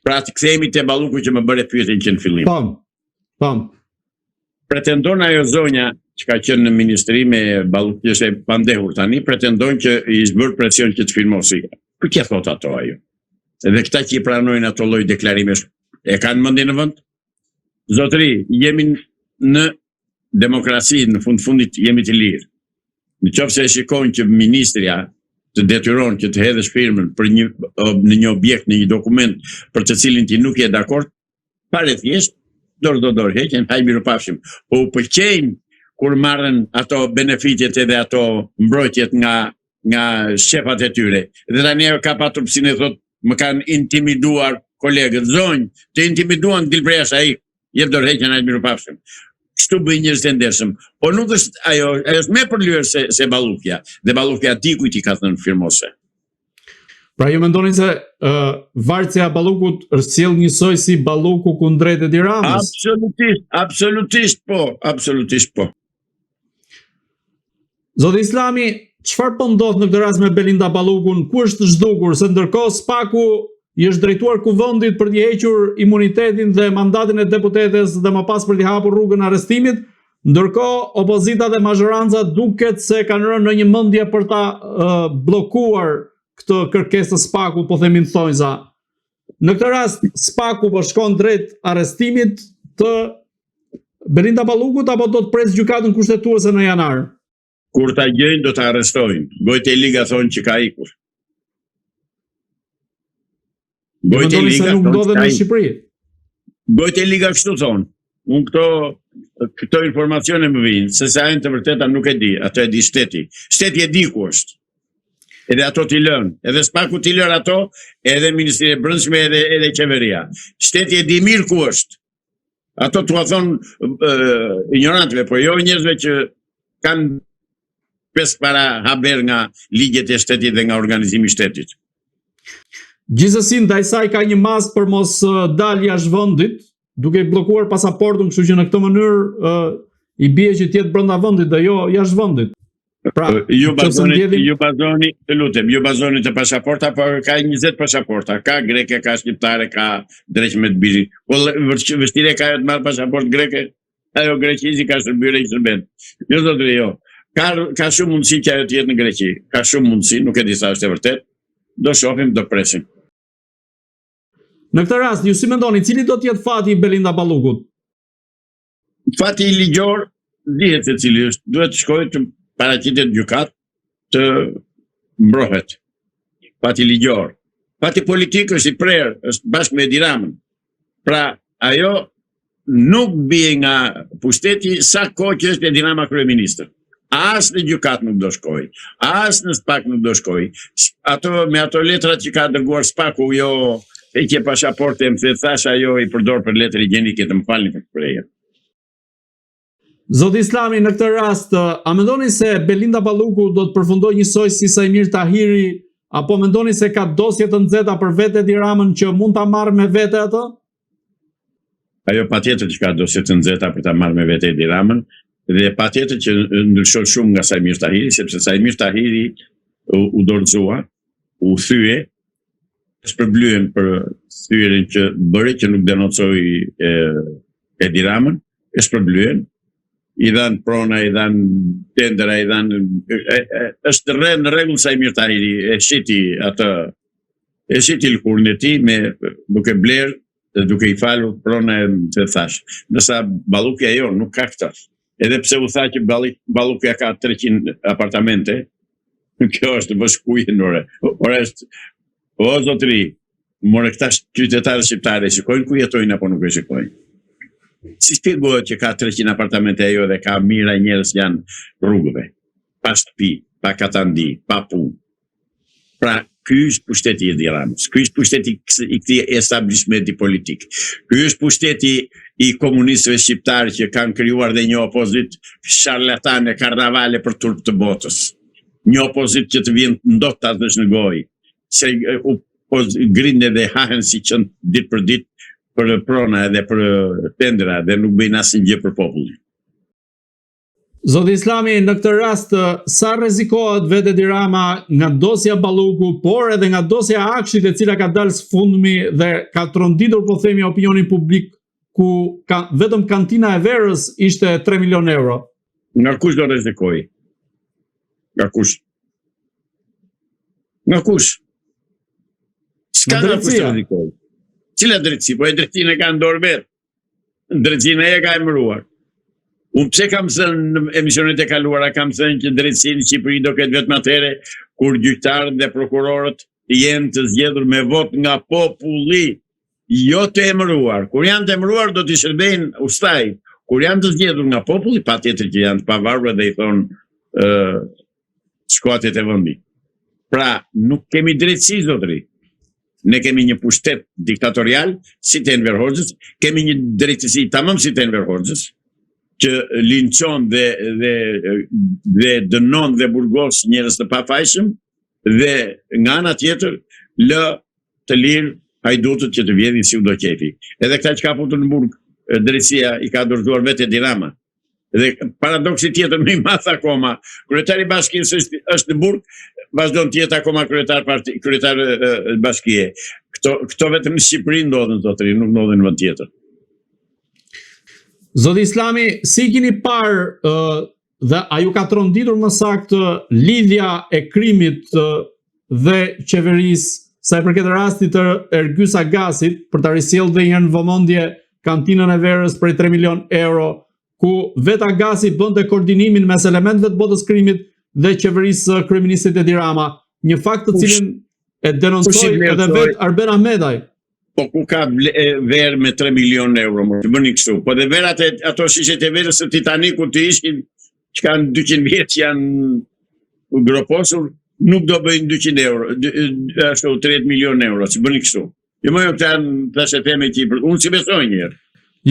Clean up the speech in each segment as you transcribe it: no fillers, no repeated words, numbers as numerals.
Pra të kthehemi te Balluku që më bëre pyetjen që në fillim. Pam. Pretendon ajo zonja që ka qenë në ministri me Balluku, që është pandehur tani, pretendon që i zbër presion që të firmosi. Për kë thot ato ajo? Edhe këta që i pranojnë ato lloj deklarimesh, e kanë mendje në vend? Zotëri, jemi në demokraci, në fundit jemi të lirë. Nëse e shikojnë që ministria të detyron që të hedhësh firmën për në një objekt, në një dokument për të cilin ti nuk je dakord, pare thjesht, dorë heqen, haj mirupafshim. Po u pëlqejnë kur marrin ato benefitet edhe ato mbrojtjet nga shefat e tyre. Dhe tani ka patur psinë thot, më kanë intimiduar kolegët, zonjë, të intimiduan Dilbresh ai, jep dorë heqen, haj mirupafshim. Kështu bëjnë njerëz të ndershëm. Po nuk është ajo është më përlyer se Ballukja. Dhe Ballukja dikujt i ka thënë firmose. Pra ju mendoni se varësia e Ballukut është sjell njësoj si Balluku kundrejt Edi Ramës? Absolutisht po. Zoti Islami, çfarë po ndodh në këtë rast me Belinda Ballukun? Ku është zhdukur? Se ndërkohë Spaku i është drejtuar kuvendit për t'i hequr imunitetin dhe mandatin e deputetes dhe më pas për t'i hapur rrugën arrestimit, ndërkohë opozita dhe mazhoranca duket se kanë rënë në një mendje për ta bllokuar këtë kërkesë të Spaku, po themin thonjza. Në këtë rast Spaku po shkon drejt arrestimit të Belinda Ballukut apo do të pres gjykatën kushtetuese në janar? Kur ta gjejnë do ta arrestojnë. Gojtë e Liga thonë që ka ikur. Gojtë e Liga nuk ndodhet në Shqipëri. Gojtë e Liga kështu thonë. Unë këto informacione më vijnë, se sa janë të vërteta nuk e di, ato e di shteti. Shteti e di ku është. Edhe ato t'i lënë, edhe Spaku t'i lërë ato, edhe Ministria e Brendshme edhe qeveria. Shteti e di mirë ku është. Ato t'ua thonë ignorantëve, po jo njerëzve që kanë pesë para haber nga ligjet e shtetit dhe nga organizimi i shtetit. Gjithsesi ndaj saj ka një masë për mos dalë jashtë vendit, duke i bllokuar pasaportën, kështu që në këtë mënyrë i bie që të jetë brenda vendit dhe jo jashtë vendit. Pra, ju bazoni të pasaporta, por ka 20 pasaporta, ka greke, ka shqiptare, ka drejtme të biri. Po vështirë ka të marrë pasaport greke, ajo greqizi ka shërbyer i shërben. Jo zotëri, jo. Ka shumë mundësi që ajo të jetë në Greqi. Ka shumë mundësi, nuk e di sa është e vërtet. Do shohim, do presim. Në këtë rast, ju si mendoni, cili do të jetë fati i Belinda Ballukut? Fati i ligjor dihet se cili është. Duhet të shkojë të paraqitet gjykat të mbrohet. Fati ligjor. Fati politik është i prerë, është bashkë me Edi Ramën. Pra, ajo nuk bie nga pushteti sa kohë që është Edi Rama kryeministër. As në gjykat nuk do shkoj, as në Spak nuk do shkoj. Me ato letrat që ka dërguar Spaku, jo e që pasaporte më thash ajo i përdor për letër higjienike, të më falni për shprehje. Zoti Islami, në këtë rast, a mendoni se Belinda Balluku do të përfundojë njësoj si Sajmir Tahiri, apo mendoni se ka dosje të nxehta për vetë Edi Ramën që mund ta marrë me vete atë? Ajo patjetër që ka dosje të nxehta për ta marrë me vete Edi Ramën, dhe patjetër që ndryshon shumë nga Sajmir Tahiri, sepse Sajmir Tahiri u dorëzua, u thye, shpërblyen për thyrjen që bëri, që nuk denocoi Edi Ramën, shpërblyen, i dhanë prona, i dhanë tendera, i dhanë... është në rregull Sajmir Tahiri, e shiti lëkurën e tij me duke blerë dhe duke i falur prona e të thash. Nësa Ballukja jo, nuk ka këtë. Edhe pse u tha që Ballukja ka 300 apartamente, kjo është bashkujen ore. Ora është, o zotëri, more këta qytetarë shqiptare shikojnë ku jetojnë apo nuk e shikojnë. Si shpjegohet që ka 300 apartamente ajo dhe ka mira njerëz janë rrugëve, pa shtëpi, pa katandi, pa punë. Pra, ky është pushteti i Edi Ramës, ky është pushteti i këtij establishmenti politik. Ky është pushteti i komunistëve shqiptarë që kanë krijuar dhe një opozit sharlatane, karnavale për turp të botës. Një opozit që të vjen ndot ta dësh në gojë, se grinde dhe hahen si qënë ditë për ditë për prona edhe për tendera dhe nuk bëjnë asnjë gjë për popullin. Zoti Islami, në këtë rast, sa rrezikohet vetë Edi Rama nga dosja Balluku, por edhe nga dosja Akshit, e cila ka dalë së fundmi dhe ka tronditur, po themi, opinionin publik, ku vetëm kantina e verës ishte 3 milion euro. Nga kush do rrezikoj? Nga kush? Nga kush? S'ka nga kush të rrezikoj. Cila drejtësi? Po e drejtësinë e ka në dorë vetë. Drejtësinë e ka emëruar. Unë pse kam thënë në emisionet e kaluara, kam thënë që drejtësinë në Shqipëri do ketë vetëm atëherë kur gjyqtarët dhe prokurorët jenë të zgjedhur me vot nga populli, jo të emëruar. Kur janë të emëruar do t'i shërbejnë ustaj. Kur janë të zgjedhur nga populli, patjetër që janë të pavarur dhe i thonë shkuatit e vendi. Pra, nuk kemi drejtësi, zotëri. Ne kemi një pushtet diktatorial, si të Enver Hoxhës, kemi një drejtësi tamam si të Enver Hoxhës, që linçon dhe dënon dhe burgos njerëz të pafajshëm, dhe nga ana tjetër lë të lirë hajdutët që të vjedhin si u do qefi. Edhe këta që ka futur në burg, drejtësia i ka dorëzuar vetë Edi Rama. Dhe paradoksi tjetër më i madh akoma, kryetari i bashkisë është në burg, vazhdon të jetë akoma kryetar bashkie. Këto vetëm në Shqipëri ndodhen, zotëri, nuk ndodhen në vend tjetër. Zoti Islami, si keni parë dhe a ju ka tronditur më saktë lidhja e krimit dhe qeverisë sa i përket rastit të Ergjys Agasit për ta risjellë dhe një në vëmendje kantinën e verës për 3 milion euro, ku vetë Agasi bënte koordinimin mes elementëve të botës krimit dhe qeverisë kryeministit Edi Rama, një fakt të cilin e denoncoi edhe vetë Arben Ahmetaj. Po ku ka verë me 3 milion euro, më të bëni kështu. Po dhe verat ato shishet e verës të Titaniku të ishin, që kanë 200 vjetë janë groposur, nuk do bëjnë 200 euro, ashtu 30 milion euro, që bëni kështu. Jo më jo të janë thashe teme që unë si besoj njërë.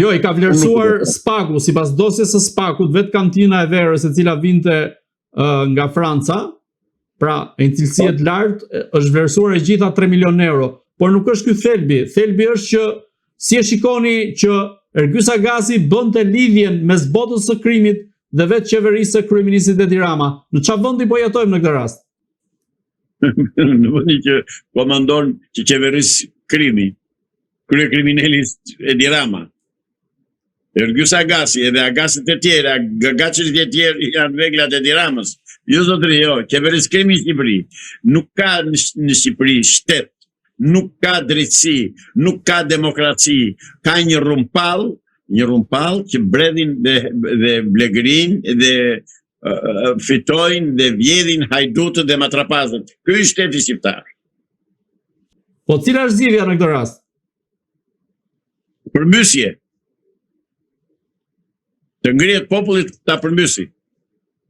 Jo, i ka vlerësuar Spaku, sipas dosjes së Spakut, vetë kantina e verës e cila vinte nga Franca, pra e në cilësie të lartë, është vlerësuar e gjitha 3 milion euro. Por nuk është ky thelbi. Thelbi është që si e shikoni që Ergjys Agasi bënte lidhjen mes botës së krimit dhe vetë qeverisë së kryeministit Edi Rama. Në çfarë vendi po jetojmë në këtë rast? Në vendi që komandon që qeverisë krimi, kryekriminali Edi Rama. Ergjys Agasi edhe Agasit e tjera, Gagaçit e tjerë janë reglat e Edi Ramës. Jo zotëri, jo, qeverisë krimi në Shqipëri. Nuk ka në Shqipëri shtet, nuk ka drejtësi, nuk ka demokraci, ka një rumpall që bredhin dhe blegërin dhe fitojnë dhe vjedhin hajdutët dhe matrapazët. Ky është shteti shqiptar. Po cila është zgjidhja në këtë rast? Përmbysje. Të ngrihet popullit ta përmbysi.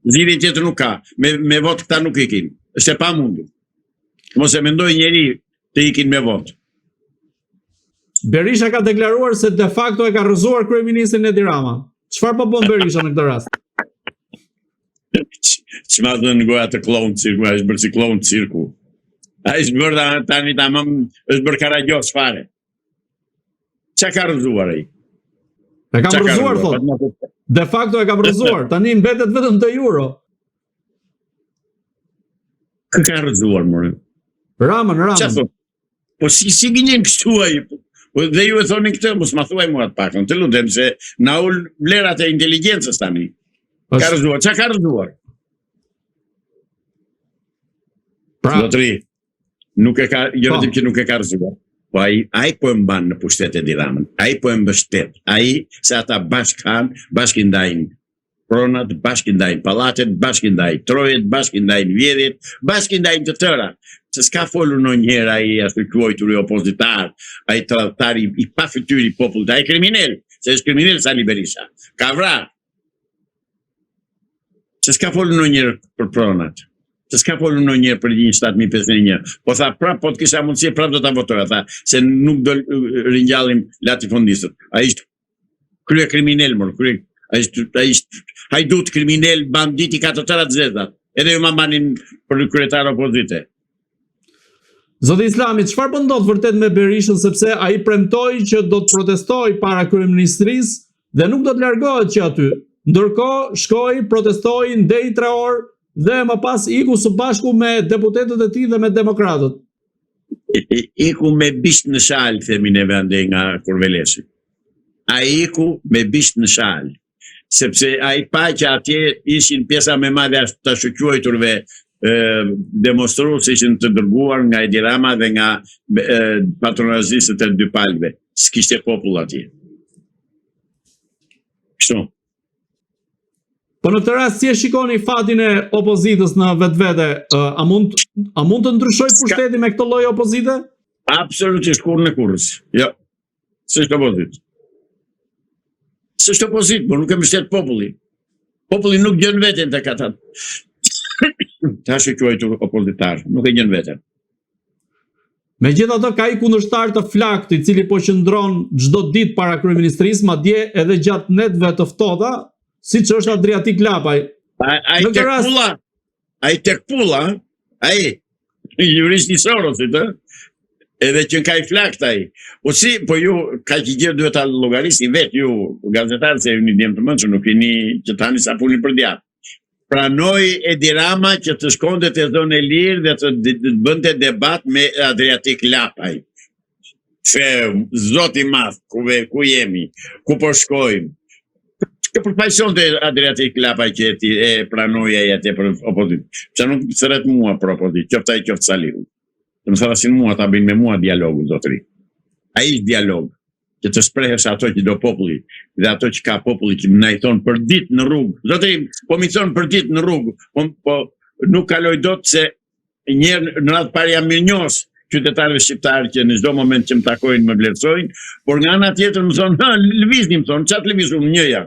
Zgjidhje tjetër nuk ka. Me votë këta nuk ikin. Është e pamundur. Mos e mendoj njeri të ikin me votë. Berisha ka deklaruar se de facto e ka rrëzuar kryeministrin Edi Rama. Çfarë po bën Berisha në këtë rast? Ç'ma thënë goja të klon cirku, ai është bërë si klon cirku. Ai është bërë tani tamam, është bërë karagjos fare. Çka ka rrëzuar ai? E ka rrëzuar thotë. De facto e ka rrëzuar. Tani mbetet vetëm te euro. Kë ka rrëzuar more? Ramën. Po si gjenjen kështu ai? Dhe ju e thoni këtë, mos ma thuaj mua të pakën, të lutem se na ul vlerat e inteligjencës tani. Ka rrëzuar, çka ka rrëzuar? Zotëri, nuk e ka, jo vetëm që nuk e ka rrëzuar, po ai po e mban në pushtet Edi Ramën, ai po e mbështet, ai se ata bashkë i ndajnë pronat, bashkë i ndajnë pallatet, bashkë i ndajnë trojet, bashkë i ndajnë vjedhjet, bashkë i ndajnë të tëra. Se s'ka folur ndonjëherë ai ashtu quajtur i opozitar, ai tradhtar i pa fytyrë i popullit, ai kriminal, se është kriminal Sali Berisha. Ka vrarë. Se s'ka folur ndonjëherë për pronat. Se s'ka folur ndonjëherë për 1.751. Po tha prap po të kisha mundësi prap do ta votoja, tha se nuk do ringjallim latifondistët. Ai është krye kriminal ai është hajdut kriminal, bandit i ka të tëra të zezat. Edhe ju ma banin për kryetar opozite. Zoti Islami, çfarë po ndodh vërtet me Berishën, sepse ai premtoi që do të protestoj para kryeministrisë dhe nuk do të largohet që aty. Ndërkohë shkoi, protestoi, ndej 3 orë dhe më pas iku së bashku me deputetët e tij dhe me demokratët. Iku me bisht në shalë, themi ne vende nga Kurvelesi. A iku me bisht në shalë, sepse a i pa që atje ishin pjesa me madhe të shëquajturve demonstrues ishin të dërguar nga Edi Rama dhe nga patronazistët e dy palëve. S'kishte popull atje. Kështu. Po në këtë rast si e shikoni fatin e opozitës në vetvete? A mund të ndryshoj pushteti me këtë lloj opozite? Absolutisht kurrë në kurrës. Jo. S'është opozit. S'është opozit, por nuk e mbështet populli. Populli nuk gjen veten tek ata. Ta shquajtur opozitar, nuk e gjen veten. Megjithatë ka i kundërshtar të flakt i cili po qëndron çdo ditë para kryeministrisë, madje edhe gjatë netëve të ftohta, siç është Adriatik Lapaj. Ai tek pulla, ai juristi Sorosit, edhe që ka i flakt ai. Po ju ka që gjë duhet ta llogarisni vet ju gazetarë se ju një djem të mëndshëm, nuk jeni që tani sa puni për djathtë. Pranoi Edi Rama që të shkonte te zonë e lirë dhe të bënte debat me Adriatik Lapaj. Se zoti madh, ku jemi, ku po shkojmë. Që përfaqësonte Adriatik Lapaj që e pranoi ai atje për opozitë. Që nuk sëret mua për opozitë, qoftë ai qoftë Salihu. Të më tharasin mua ta bëjnë me mua dialogu, zotëri. Ai është dialog. Që të shprehesh ato që do populli dhe ato që ka populli që më na i thon për ditë në rrugë. Zotëri, po mi thon për ditë në rrugë, po nuk kaloj dot se njerë në radhë parë jam mirënjohës qytetarëve shqiptarë që në çdo moment që më takojnë më vlerësojnë, por nga ana tjetër më thon, lëvizni, më thon, çat lëvizun njëja.